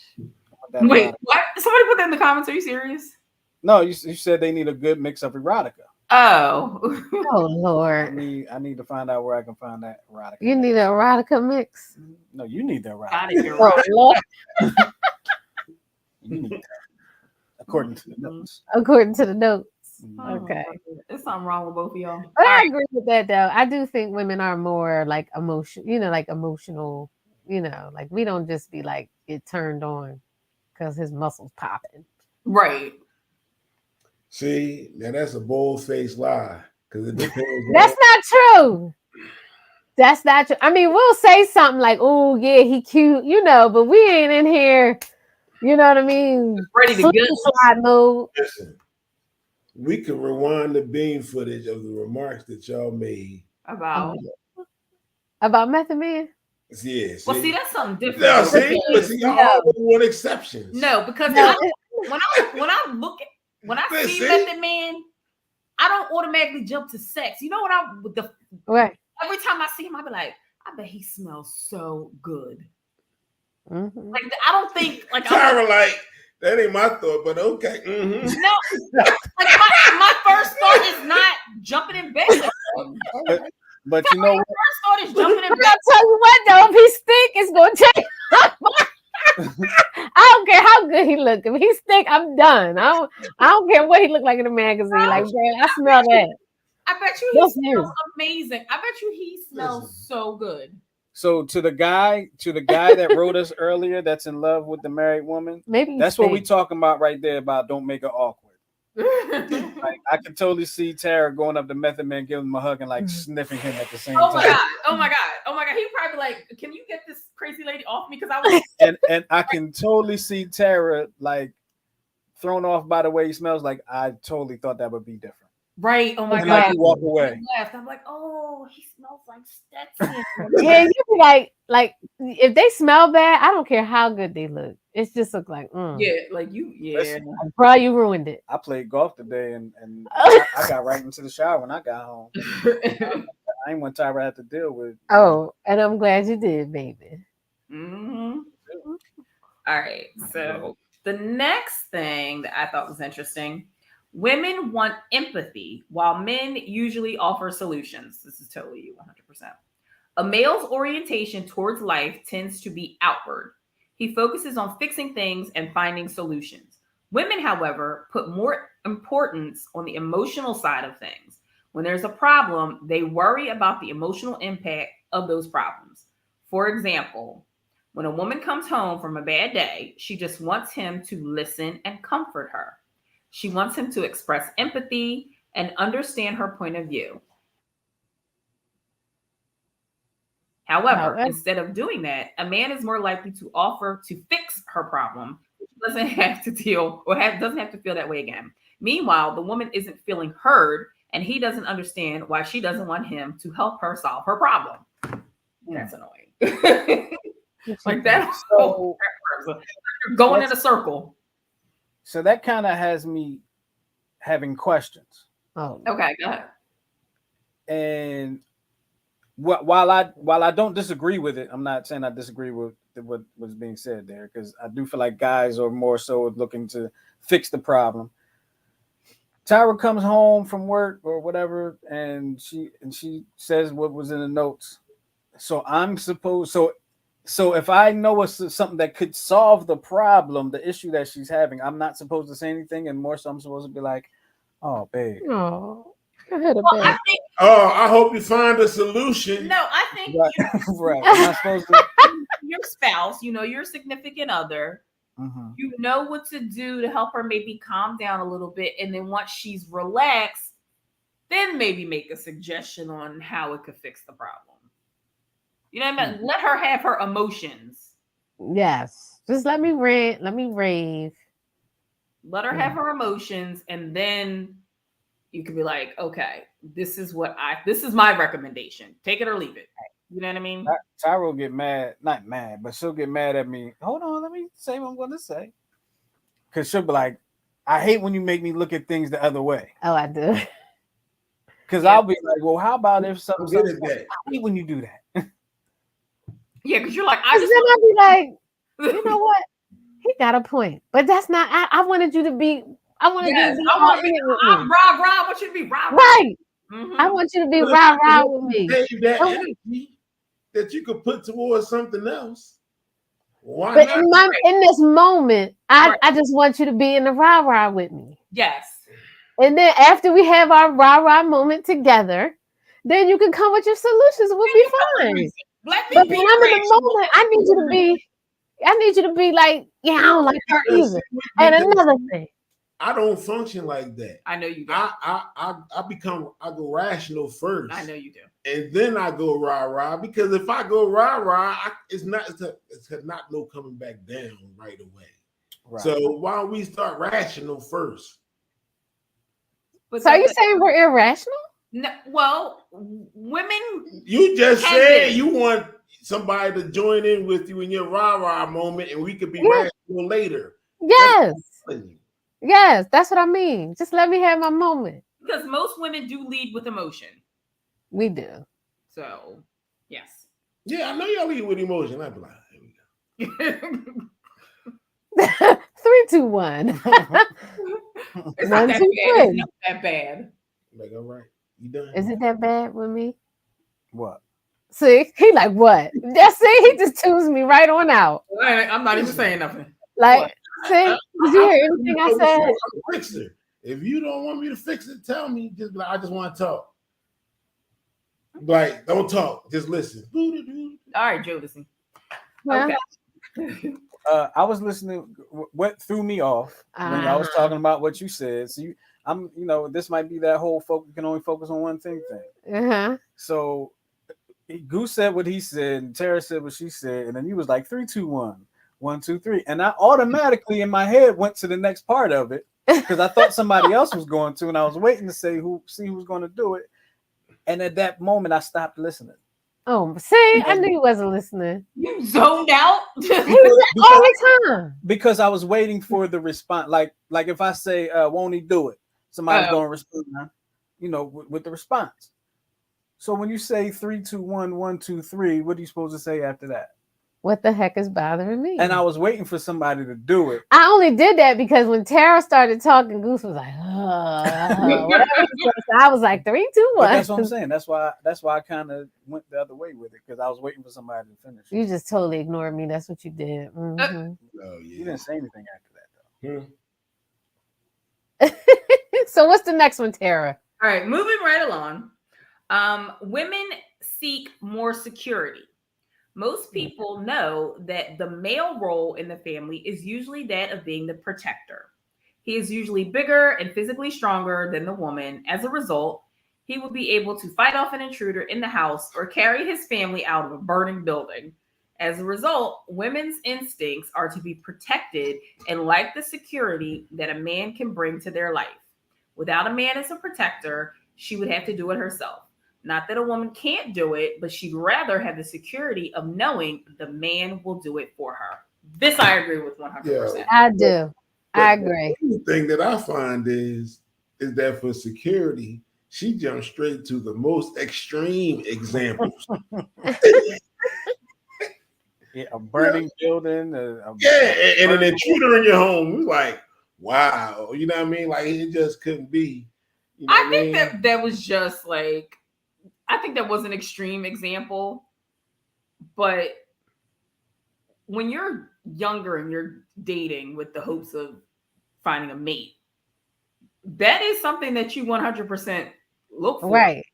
Wait, what? Somebody put that in the comments. Are you serious? No, you said they need a good mix of erotica. Oh. Oh Lord. I need to find out where I can find that erotica. You need an erotica mix? No, you need the erotica. Got it, Lord. You need that. According to the notes. According to the notes. Oh, Okay. There's something wrong with both of y'all. But I agree with that though. I do think women are more like emotional, like we don't just be like get turned on because his muscles popping. Right. See, now that's a bold-faced lie because it depends. That's not true. That's not true. I mean, we'll say something like, "Oh yeah, he cute," but we ain't in here. You know what I mean? Ready to go. Slide mode. Listen, we can rewind the beam footage of the remarks that y'all made About Method Man. Yeah. Well, see, that's something different. No, see, y'all always want exceptions. No, because when I see Method Man, I don't automatically jump to sex. You know what right. Every time I see him, I be like, I bet he smells so good. Mm-hmm. Like I don't think like Tyra, like that ain't my thought, but okay. Mm-hmm. No, like my first thought is not jumping in bed. But you know, my first thought is jumping in bed. I'll tell you what though, if he stink, it's gonna change. I don't care how good he look. If he stink, I'm done. I don't care what he look like in the magazine. Like, man, I smell that. I bet you he smells amazing. I bet you he smells so good. So to the guy that wrote us earlier, that's in love with the married woman. Maybe that's what we talking about right there. About don't make it awkward. Like I can totally see Tara going up to Method Man, giving him a hug, and like sniffing him at the same time. Oh my god! He probably like, can you get this crazy lady off me? Because I was and I can totally see Tara like thrown off by the way he smells. Like I totally thought that would be different. Right. Oh my god. Like he walk away. I'm like, oh, he smells like Stetson. Yeah, you be like if they smell bad, I don't care how good they look. It's just look like yeah, like you, yeah. Listen, bro, you ruined it. I played golf today and I got right into the shower when I got home. I ain't want Tyra had to deal with. Oh, and I'm glad you did, baby. Mm-hmm. All right. So the next thing that I thought was interesting. Women want empathy, while men usually offer solutions. This is totally you, 100%. A male's orientation towards life tends to be outward. He focuses on fixing things and finding solutions. Women, however, put more importance on the emotional side of things. When there's a problem, they worry about the emotional impact of those problems. For example, when a woman comes home from a bad day, she just wants him to listen and comfort her. She wants him to express empathy and understand her point of view. However, instead of doing that, a man is more likely to offer to fix her problem, which doesn't have to deal or doesn't have to feel that way again. Meanwhile, the woman isn't feeling heard, and he doesn't understand why she doesn't want him to help her solve her problem. That's annoying. Like that. So You're going in a circle. So that kind of has me having questions. Oh, Okay, go ahead. And while I don't disagree with it, I'm not saying I disagree with what was being said there, because I do feel like guys are more so looking to fix the problem. Tyra comes home from work or whatever, and she says what was in the notes. So I'm supposed so if I know it's something that could solve the problem, the issue that she's having, I'm not supposed to say anything, and more so I'm supposed to be like, "Oh, babe." oh, go ahead, Well, I babe. think I hope you find a solution. no, I think Right. Am I supposed to? your spouse, your significant other, Mhm. you know what to do to help her maybe calm down a little bit, and then once she's relaxed, then maybe make a suggestion on how it could fix the problem. You know what I mean? Let her have her emotions. Yes, just let me rant, let me rave. Let her have her emotions, and then you can be like, okay, this is my recommendation. Take it or leave it. You know what I mean? Tyra will get mad, not mad, but she'll get mad at me. Hold on, let me say what I'm going to say. Because she'll be like, I hate when you make me look at things the other way. Oh, I do. Because I'll be like, well, how about if something? Get it that. I hate when you do that. Yeah, because you're like, Then I'll be like, you know what? He got a point, but that's not. I wanted you to be. I wanted you to be all in it with me. Rob. I want you to be Rob. Right. Mhm. I want you to be rah with me. Save that energy that you could put towards something else. Why But not? in this moment, I just want you to be in the rah with me. Yes. And then after we have our rah moment together, then you can come with your solutions. We'll be fine. Let me But be when I'm in the rational. moment, I need you to be like, yeah, I don't like her either. And another thing, I don't function like that. I know you do. I go rational first. I know you do. And then I go rah because if I go rah, it's not no coming back down right away. Right. So why don't we start rational first? But so are you saying we're irrational? No, well, women. You just Can said be. you want somebody to join in with you in your rah moment, and we could be rational later. Yes. Yes, that's what I mean. Just let me have my moment. Because most women do lead with emotion. We do. So, yes. Yeah, I know y'all lead with emotion. I'd be like, here we go. 3, 2, 1. It's One, not that two, bad. three. It's not that bad. Like, all right, you done? Is it that bad with me? What? See, he like what? Just see, he just tunes me right on out. I'm not even saying nothing. Like, see, did you hear anything I said? I'm a fixer. If you don't want me to fix it, tell me. Just like, I just want to talk. Like, don't talk. Just listen. All right, Jodeci. Well, Okay. I was listening. What threw me off when I was talking about what you said. So this might be that whole you can only focus on one thing. uh-huh. So Goose said what he said, and Tara said what she said, and then you was like 3, 2, 1, 1, 2, 3, and I automatically in my head went to the next part of it because I thought somebody else was going to, and I was waiting to see who was going to do it, and at that moment I stopped listening. Oh, see, I knew he wasn't listening. You zoned out. He was all the time. Because I was waiting for the response. Like if I say, won't he do it? Somebody's going to respond, with the response. So when you say 3, 2, 1, 1, 2, 3, what are you supposed to say after that? What the heck is bothering me? And I was waiting for somebody to do it. I only did that because when Tara started talking, Goose was like, whatever. So I was like 3, 2, 1. But that's what I'm saying. That's why I kind of went the other way with it because I was waiting for somebody to finish. You just totally ignored me. That's what you did. Mm-hmm. Oh, yeah. You didn't say anything after that, though. So what's the next one, Tara? All right, moving right along. Women seek more security. Most people know that the male role in the family is usually that of being the protector. He is usually bigger and physically stronger than the woman. As a result, he will be able to fight off an intruder in the house or carry his family out of a burning building. As a result, women's instincts are to be protected and like the security that a man can bring to their life. Without a man as a protector, she would have to do it herself. Not that a woman can't do it, but she'd rather have the security of knowing the man will do it for her. This I agree with 100%. Yeah. I do. I agree. The thing that I find is that for security, she jumped straight to the most extreme examples. Yeah, a burning building. And an intruder in your home. It's like, wow, you know what I mean? Like it just couldn't be. You know I think that was just like, I think that was an extreme example, but when you're younger and you're dating with the hopes of finding a mate, that is something that you 100% look for. Right.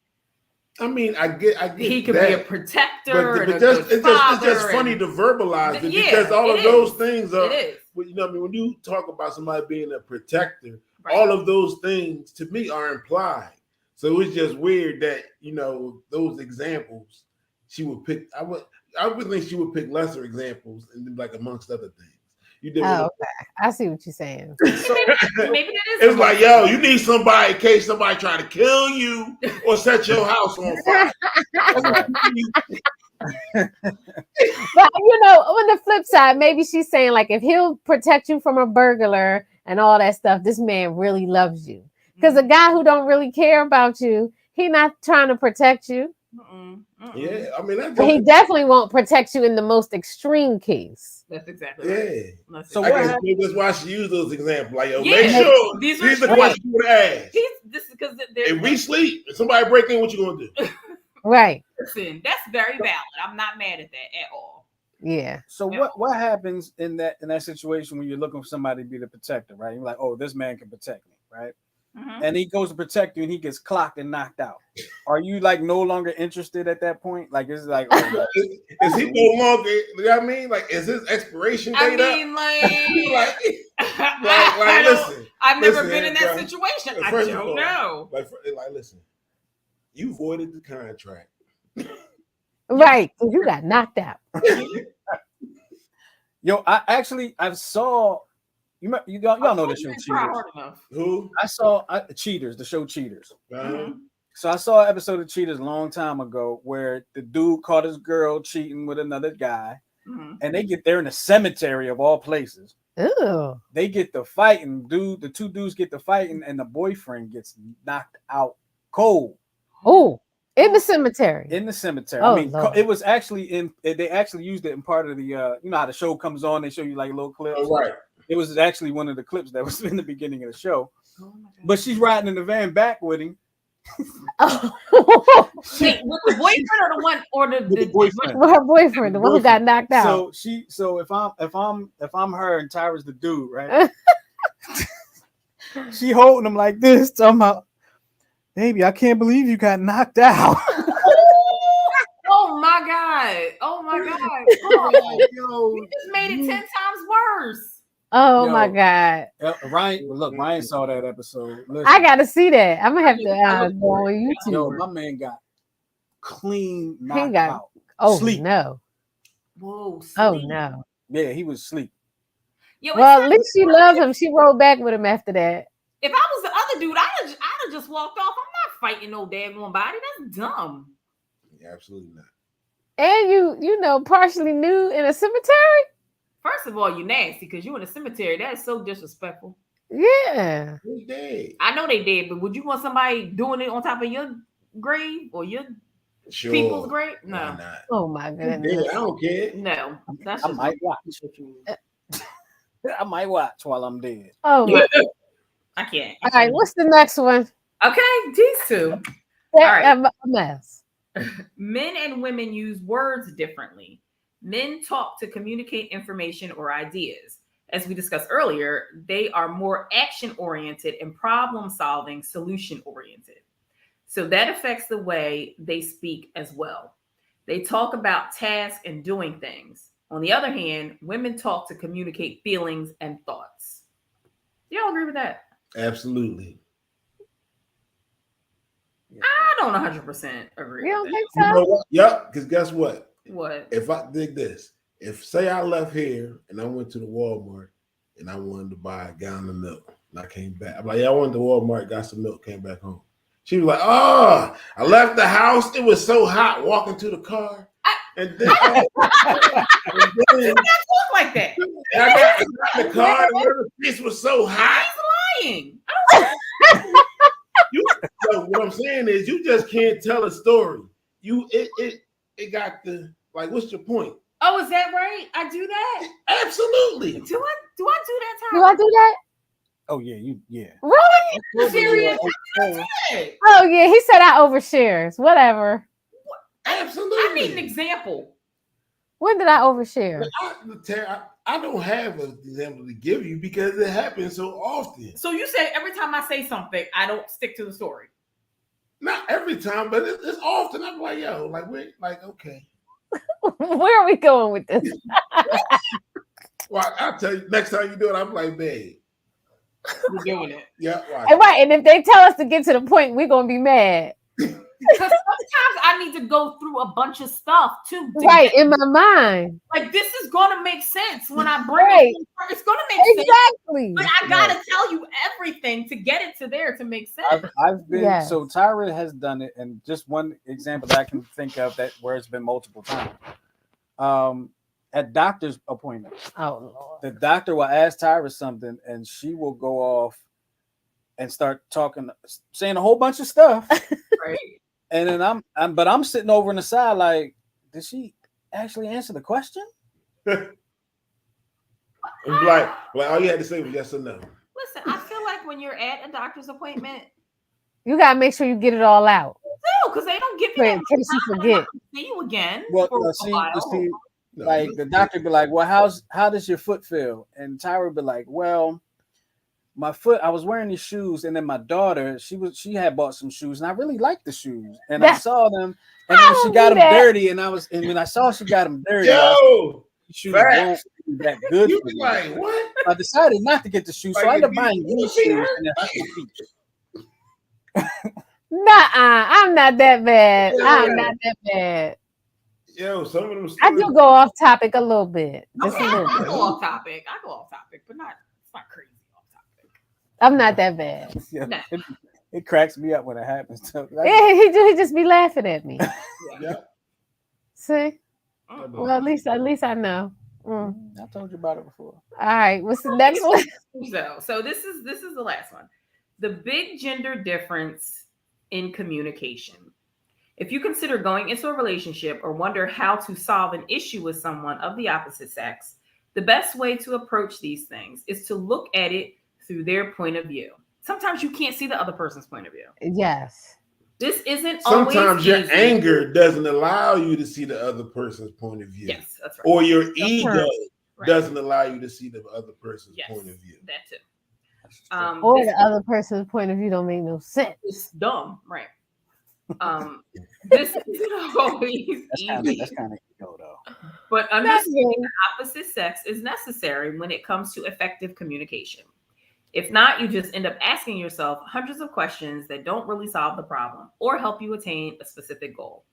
I mean, I get. He could that, be a protector, but it's just funny to verbalize it because all of those things are. You know, what I mean, when you talk about somebody being a protector, right, all of those things to me are implied. So it's just weird that those examples she would pick. I would think she would pick lesser examples and like amongst other things. You did. Oh, okay. I see what you're saying. So, maybe that is. It's like, yo, you need somebody in case somebody try to kill you or set your house on fire. But on the flip side, maybe she's saying like, if he'll protect you from a burglar and all that stuff, this man really loves you. Because a guy who don't really care about you, he not trying to protect you. Yeah, I mean, but he definitely won't protect you in the most extreme case. That's exactly right. Yeah. So that's why she used those examples. Like, yo, make sure these are the questions you would ask. This is because if we sleep, if somebody break in, what you gonna do? Right. Listen, that's very valid. I'm not mad at that at all. Yeah. So what happens in that situation when you're looking for somebody to be the protector, right? You're like, oh, this man can protect me, right? Mm-hmm. And he goes to protect you and he gets clocked and knocked out. Are you like no longer interested at that point? Like it's like, oh, is he no longer? You know what I mean? Like, is his expiration date up? Listen. I've never been in that situation. I don't know. Like, listen, you voided the contract. Right. You got knocked out. Yo, I saw. Y'all know the show Cheaters. Who? I saw Cheaters, the show Cheaters. Uh-huh. So I saw an episode of Cheaters a long time ago where the dude caught his girl cheating with another guy, and they're in a cemetery of all places. Ooh. They get to fighting, dude. The two dudes get to fighting, and the boyfriend gets knocked out cold. Oh, in the cemetery. In the cemetery. Oh, I mean, Lord. It was actually they actually used it in part of the you know how the show comes on, they show you like little clips. Oh, right. It was actually one of the clips that was in the beginning of the show. Oh, but she's riding in the van back with him. Wait, with the boyfriend or the one or the boyfriend? Her boyfriend, the one who got knocked out. So if I'm her and Tyra's the dude, right? She holding him like this, talking about, baby, I can't believe you got knocked out. Oh my god! Oh my god! Yo, you just made it 10 times worse. Oh my god! Ryan saw that episode. Listen, I gotta see that. I'm gonna have to go on YouTube. Yo, my man got clean knocked out. Oh sleep. No! Whoa! Sleep. Oh no! Yeah, he was asleep. Yo, well, at least she loved him. She rolled back with him after that. If I was the other dude, I'd have just walked off. I'm not fighting no daggone body. That's dumb. Yeah, absolutely not. And you partially nude in a cemetery. First of all, you nasty because you in a cemetery. That is so disrespectful. Yeah. Who's dead? I know they did, but would you want somebody doing it on top of your grave or your people's grave? No. Oh my goodness. I don't care. No. That's I might watch. I might watch while I'm dead. Oh. I can't. All right. What's the next one? Okay, these two. All right. A mess. Men and women use words differently. Men talk to communicate information or ideas. As we discussed earlier, they are more action-oriented and problem-solving, solution-oriented. So that affects the way they speak as well. They talk about tasks and doing things. On the other hand, women talk to communicate feelings and thoughts. Do y'all agree with that? Absolutely. I don't 100% agree. You don't with think that. so? Yep, because guess what? What? If I dig this, if say I left here and I went to the Walmart and I wanted to buy a gallon of milk and I came back, I'm like, yeah, I went to Walmart, got some milk, came back home. She was like, oh, I left the house. It was so hot walking to the car. And then, You don't talk like that. and I got in the car and the face was so hot. He's lying. So what I'm saying is you just can't tell a story. It got the like, what's your point? Oh, is that right? I do that? Absolutely. Do I do that, Tyra? Do I do that? Oh yeah, yeah. Really? I'm serious. Oh yeah, he said I overshares. Whatever. Absolutely. I need an example. When did I overshare? I don't have an example to give you because it happens so often. So you say every time I say something, I don't stick to the story. Not every time, but it's often. I'm like, yo, like we're like, okay. Where are we going with this? Well, I'll tell you next time you do it, I'm like, babe. We're doing it. Yeah, right. And right, and if they tell us to get to the point, we're gonna be mad. Because sometimes I need to go through a bunch of stuff too. Right, in my mind. Like this is gonna make sense when I bring Right. it. It's gonna make sense. Exactly. But I gotta tell you everything to get it to there to make sense. I've been Yes. so Tyra has done it, and just one example that I can think of that where it's been multiple times. At doctor's appointments, Oh Lord. the doctor will ask Tyra something, and she will go off and start talking, saying a whole bunch of stuff. Right. And then I'm sitting over on the side like, did she actually answer the question? It's like all you had to say was yes or no. Listen, I feel like when you're at a doctor's appointment, You gotta make sure you get it all out. no, because they don't give you In that case you time. forget. See you again. Well, for a see, while. No, like the doctor be like, well, how does your foot feel? And Tyra be like, well, my foot, I was wearing these shoes, and then my daughter, she had bought some shoes, and I really liked the shoes, and I saw them, and then she got them dirty, and when I saw she got them dirty, yo, shoes facts. won't be that good. You for was me. like, what? I decided not to get the shoes, so I ended up buying these shoes. And Nuh-uh, I'm not that bad. Yeah. I'm not that bad. Yo, some of them. I do go off topic a little bit. Just a Okay, little I bit. go off topic. But it's not crazy off topic. I'm not that bad. yeah, No. it cracks me up when it happens. So, Yeah, he just be laughing at me. Yeah. See? Mm. Well, at least I know. I told you about it before. All right, what's the next one? So this is the last one. The big gender difference in communication. If you consider going into a relationship or wonder how to solve an issue with someone of the opposite sex, the best way to approach these things is to look at it through their point of view. Sometimes you can't see the other person's point of view. Yes. This isn't Sometimes always your easy. anger doesn't allow you to see the other person's point of view. Yes, that's right. Or your ego Right. doesn't allow you to see the other person's Yes. point of view. That too. Or This the other person's point of view don't make no sense. is dumb, right? This isn't always easy, That's kind of ego though. but understanding the opposite sex is necessary when it comes to effective communication. If not, you just end up asking yourself hundreds of questions that don't really solve the problem or help you attain a specific goal.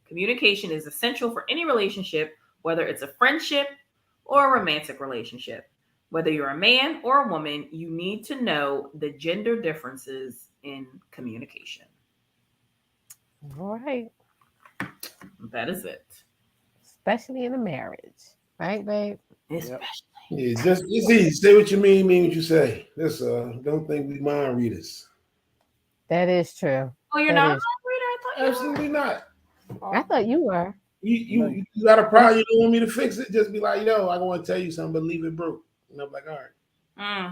Communication is essential for any relationship, whether it's a friendship or a romantic relationship. Whether you're a man or a woman, you need to know the gender differences in communication. All right. That is it. Especially in a marriage. Right, babe? Especially. Yeah, just it's easy. Say what you mean what you say. This don't think we mind readers. That is true. Oh, you're That not a is- reader? I thought you were. Absolutely not. I thought you were. You got a problem, you don't want me to fix it, just be like, yo, I want to tell you something, but leave it broke. And I'm like, all right.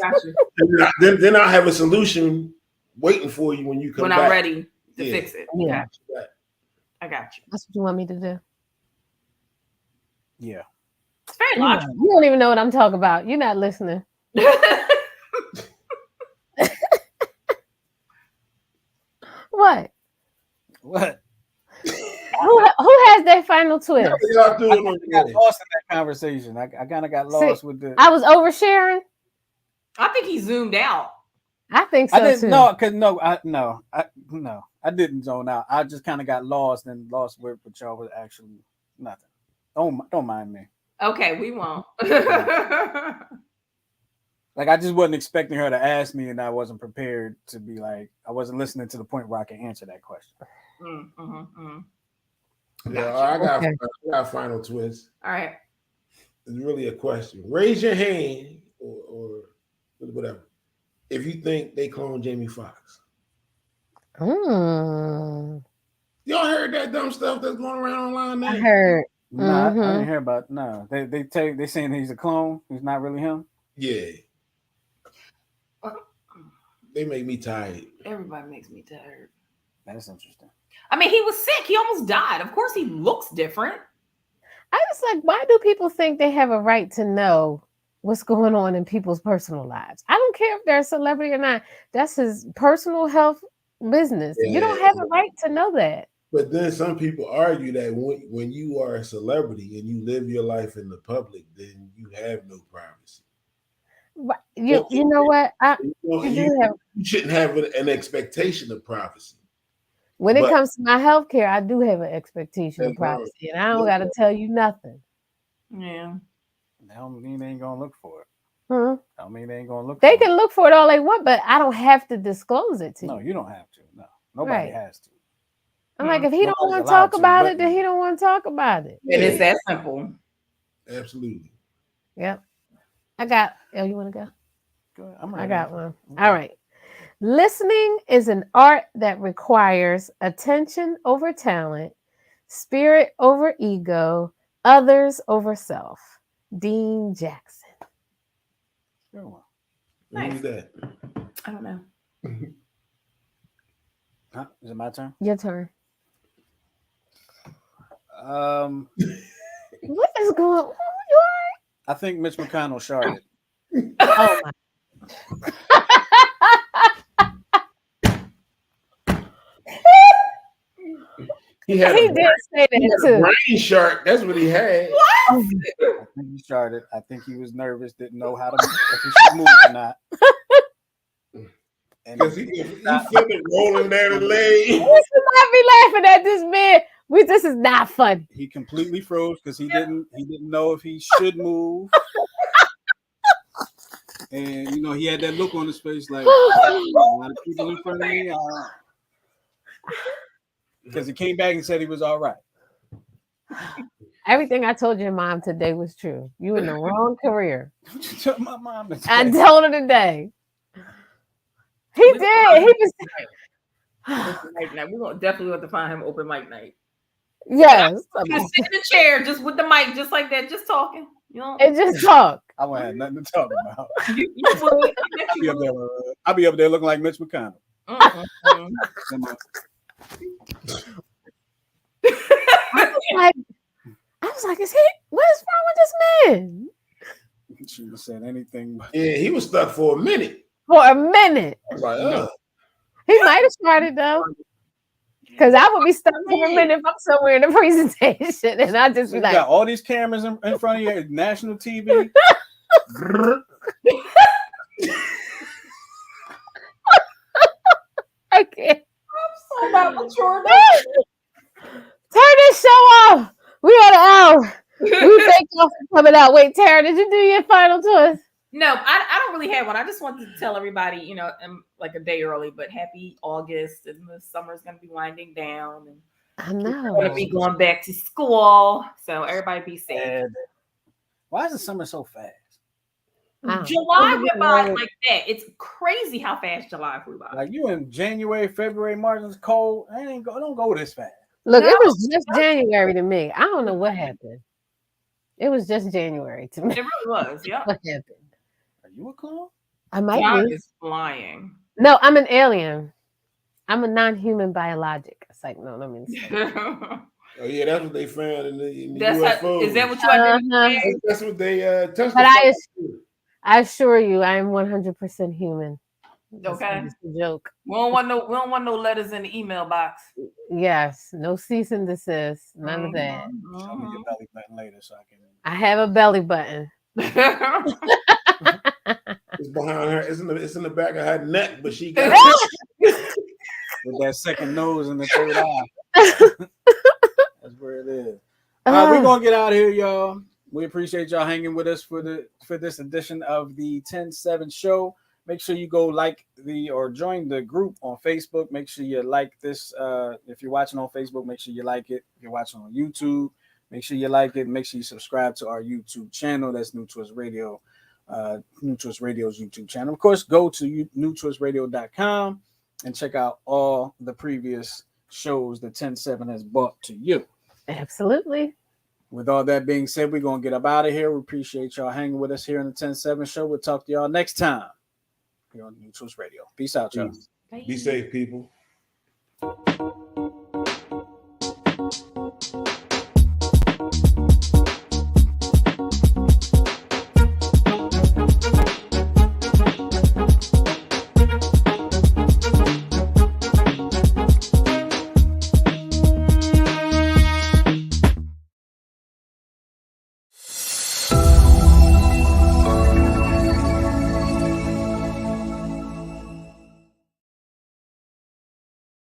Got you. And then I'll have a solution waiting for you when you come When back. I'm ready to Yeah. fix it. Yeah. I got you. That's what you want me to do. Yeah. It's very You know, logical. you don't even know what I'm talking about. You're not listening. What? What? Who has that final twist? Y'all do I it on got the lost in that conversation. I kind of got lost with the. I was oversharing. I think he zoomed out. I think so I didn't too. know because no. I didn't zone out. I just kind of got lost and lost where y'all was actually nothing. Don't mind me. Okay, we won't. Like I just wasn't expecting her to ask me, and I wasn't prepared to be like I wasn't listening to the point where I can answer that question. Yeah, I got a final twist. All right. It's really a question. Raise your hand or whatever if you think they cloned Jamie Foxx. Y'all heard that dumb stuff that's going around online now? I heard. No, I didn't hear about. No, they saying he's a clone. He's not really him. Yeah. They make me tired. Everybody makes me tired. That's interesting. I mean, he was sick. He almost died. Of course, he looks different. I just like, why do people think they have a right to know what's going on in people's personal lives? I don't care if they're a celebrity or not. That's his personal health business. Yeah. You don't have a right to know that. But then some people argue that when you are a celebrity and you live your life in the public, then you have no privacy. You know what? You shouldn't have an expectation of privacy. When it comes to my health care, I do have an expectation of privacy, and I don't got to tell you nothing. Yeah. That don't mean they ain't gonna look for it. Huh? I don't mean they ain't gonna look. They can look for it all they want, but I don't have to disclose it to you. No, you don't have to. No, nobody has to. I'm like, if he don't want to talk about it, then he don't want to talk about it. And it's that simple. Absolutely. Yep. I got. Oh, you want to go? Go ahead. I got one. All right. Listening is an art that requires attention over talent, spirit over ego, others over self. Dean Jackson. Nice. Who's that? I don't know. Huh? Is it my turn? Your turn. What is going on? I think Mitch McConnell sharded. Oh my. He did say that too. Brain shark. That's what he had. What? I think he sharded. I think he was nervous, didn't know how to if he should move or not. Because he felt it rolling down the leg. We should not be laughing at this man. This is not fun. He completely froze because he didn't know if he should move. And he had that look on his face like a lot of people in front of me. Because he came back and said he was all right. Everything I told your mom today was true. You in the wrong career. What you tell my mom today? I told her today. He did. He was. We're gonna definitely have to find him open mic night. Yes. Just sit in the chair, just with the mic, just like that, just talking. And just talk. I won't have nothing to talk about. I'll be up there looking like Mitch McConnell. I was like, what is wrong with this man? She would have said anything. Yeah, he was stuck for a minute. For a minute. Like, He might have started though. Because I would be stuck for a minute if I'm somewhere in the presentation and I just be like, got all these cameras in front of you, national TV. I can't. I'm so not mature. Turn this show off. We got an hour. We thank y'all for coming out. Wait, Tara, did you do your final twist? No, I don't really have one. I just wanted to tell everybody, like a day early, but happy August, and the summer's going to be winding down. And I know. we're going to be going back to school. So everybody be safe. And why is the summer so fast? July went by like that. It's crazy how fast July flew by. Like you in January, February, March, it's cold. Don't go this fast. Look, it was just January to me. I don't know what happened. It was just January to me. It really was. Yeah. What happened? Are you a clone? I might God be. is flying. No, I'm an alien. I'm a non-human biologic. It's like, no, let me see. Oh yeah, that's what they found in the UFOs. Is that what you identified? That's what they tested. But I assure you, I am 100% human. Okay. It's a joke. We don't want no letters in the email box. Yes, no cease and desist, none of that. Show me your belly button later so I can. I have a belly button. It's behind her. It's in the back of her neck, but she got. With With that second nose and the third eye. That's where it is. We're gonna get out of here, y'all. We appreciate y'all hanging with us for this edition of the 10-7 show. Make sure you go or join the group on Facebook. Make sure you like this. If you're watching on Facebook, make sure you like it. If you're watching on YouTube, make sure you like it. Make sure you subscribe to our YouTube channel. That's New Twist Radio, New Twist Radio's YouTube channel. Of course, go to newtwistradio.com and check out all the previous shows that 10-7 has brought to you. Absolutely. With all that being said, we're going to get up out of here. We appreciate y'all hanging with us here in the 10-7 show. We'll talk to y'all next time here on New Twist Radio. Peace out, y'all. Be safe, people.